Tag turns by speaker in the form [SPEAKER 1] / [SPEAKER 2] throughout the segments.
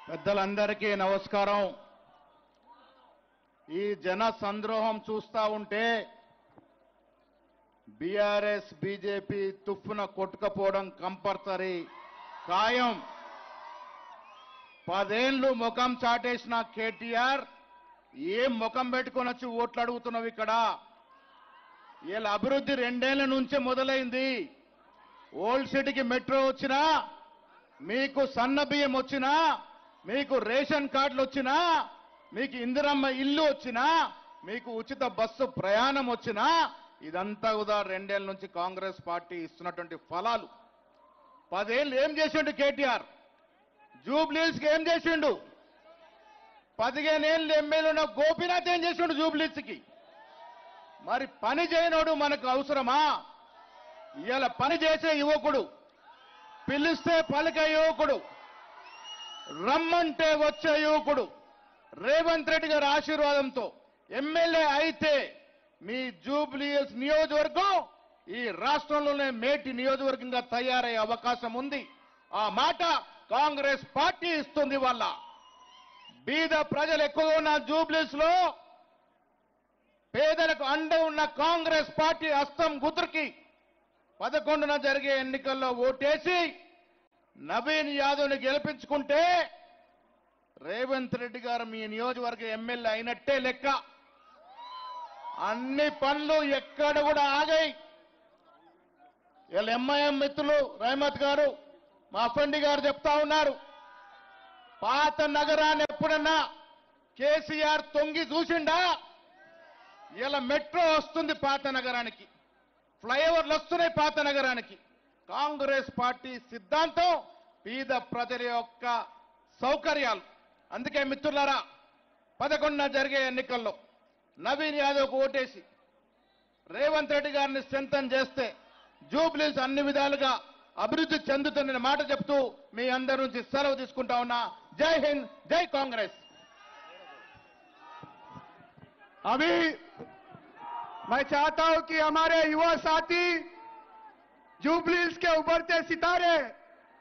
[SPEAKER 1] పెద్దలందరికీ నమస్కారం. ఈ జన సంద్రోహం చూస్తా ఉంటే బీఆర్ఎస్ బీజేపీ తుఫ్ఫున కొట్టుకపోవడం కంపల్సరీ ఖాయం. 10 ఏళ్లు ముఖం చాటేసిన కేటీఆర్ ఏం ముఖం పెట్టుకొని వచ్చి ఓట్లు అడుగుతున్నావు ఇక్కడ? వీళ్ళ అభివృద్ధి 2 ఏళ్ల నుంచే మొదలైంది. ఓల్డ్ సిటీకి మెట్రో వచ్చినా, మీకు సన్న బియ్యం వచ్చినా, మీకు రేషన్ కార్డులు వచ్చినా, మీకు ఇందిరమ్మ ఇల్లు వచ్చినా, మీకు ఉచిత బస్సు ప్రయాణం వచ్చినా, ఇదంతా కూడా 2 ఏళ్ల నుంచి కాంగ్రెస్ పార్టీ ఇస్తున్నటువంటి ఫలాలు. 10 ఏళ్ళు ఏం చేసిండు కేటీఆర్? జూబ్లీస్కి ఏం చేసిండు? 15 ఏళ్ళు ఎమ్మెల్యే ఉన్న గోపీనాథ్ ఏం చేసిండు జూబ్లీస్కి? మరి పని చేయనోడు మనకు అవసరమా? ఇవాళ పని చేసే యువకుడు, పిలిస్తే పలికే యువకుడు, రమ్మంటే వచ్చే యువకుడు, రేవంత్ రెడ్డి గారి ఆశీర్వాదంతో ఎమ్మెల్యే అయితే మీ జూబ్లీహిల్స్ నియోజకవర్గం ఈ రాష్ట్రంలోనే మేటి నియోజకవర్గంగా తయారయ్యే అవకాశం ఉంది. ఆ మాట కాంగ్రెస్ పార్టీ ఇస్తుంది. వాళ్ళ బీద ప్రజలు ఎక్కువ ఉన్న జూబ్లీహిల్స్ లో పేదలకు అండ ఉన్న కాంగ్రెస్ పార్టీ హస్తం గుర్తుకి 11న జరిగే ఎన్నికల్లో ఓటేసి నవీన్ యాదవ్ని గెలిపించుకుంటే రేవంత్ రెడ్డి గారు మీ నియోజకవర్గ ఎమ్మెల్యే అయినట్టే లెక్క. అన్ని పనులు ఎక్కడ కూడా ఆగాయి. వీళ్ళ ఎంఐఎం మిత్రులు రహమత్ గారు, మా అఫండి గారు చెప్తా ఉన్నారు, పాత నగరాన్ని ఎప్పుడన్నా కేసీఆర్ తొంగి చూసిండా? ఇలా మెట్రో వస్తుంది పాత నగరానికి, ఫ్లైఓవర్లు వస్తున్నాయి పాత నగరానికి. కాంగ్రెస్ పార్టీ సిద్ధాంతం పేద ప్రజల యొక్క సౌకర్యాలు. అందుకే మిత్రులారా, 11న జరిగే ఎన్నికల్లో నవీన్ యాదవ్కు ఓటేసి రేవంత్ రెడ్డి గారిని స్ట్రెంథన్ చేస్తే జూబ్లీహిల్స్ అన్ని విధాలుగా అభివృద్ధి చెందుతుందనే మాట చెప్తూ మీ అందరి నుంచి సెలవు తీసుకుంటా ఉన్నా. జై హింద్, జై కాంగ్రెస్.
[SPEAKER 2] अभी मैं चाहता हूं कि हमारे युवा साथी जुबलीहिल्स के उभरते सितारे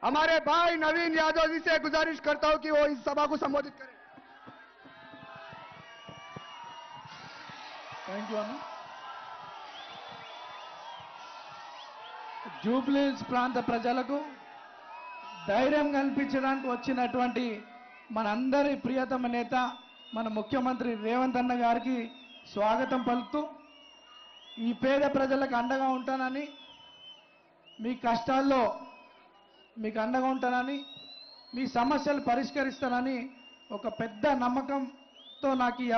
[SPEAKER 2] हमारे भाई नवीन यादव जी से गुजारिश करता हूं कि वो इस सभा को संबोधित करें.
[SPEAKER 3] థ్యాంక్ యూ అన్న. జూబ్లీహిల్స్ ప్రాంత ప్రజలకు ధైర్యం కల్పించడానికి వచ్చినటువంటి మనందరి ప్రియతమ నేత మన ముఖ్యమంత్రి రేవంత్ అన్న గారికి స్వాగతం పలుకుతూ, ఈ పేద ప్రజలకు అండగా ఉంటానని, మీ కష్టాల్లో మీకు అండగా ఉంటానని, మీ సమస్యలు పరిష్కరిస్తానని ఒక పెద్ద నమ్మకంతో నాకు